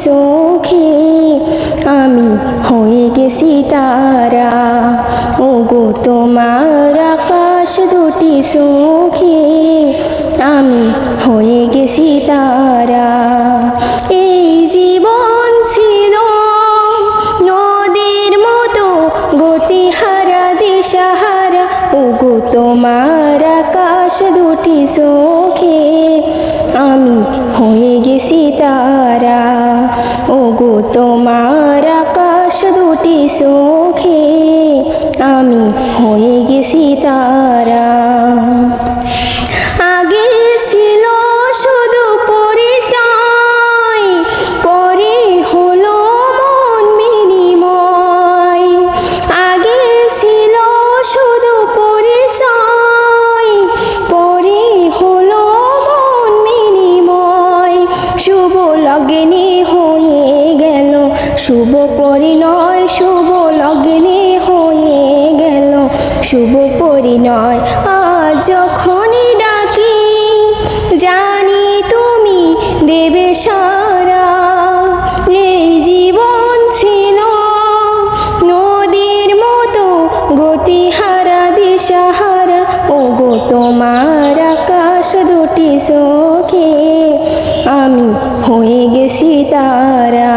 চোখে আমি হয়ে গেছি তারা। ওগো তোমার আকাশ দুটি চোখে আমি হয়ে গেছি তারা। এই জীবন ছিল নদীর মতো গতিহারা দিশাহারা। ওগো তোমার আকাশ দুটি চোখে আমি হয়ে গেছি তারা। ওগো তোমার আকাশ দুটি চোখে আমি হয়ে গেছি তারা। আগে ছিল শুধু পরিচয়, পরে হলো মন বিনিময়। আগে ছিল শুধু পরিচয়, পরে হলো মন বিনিময়। শুভ লগ্নে হয়ে গেল শুভ পরিণয়, শুভ লগ্নে হয়ে গেল শুভ পরিণয়। আজ যখনই ডাকি জানি তুমি দেবে সারা। এই জীবন ছিল নদীর মতো গতিহারা দিশাহারা। ওগো তোমার আকাশ দুটি চোখে আমি হয়ে গেছি তারা।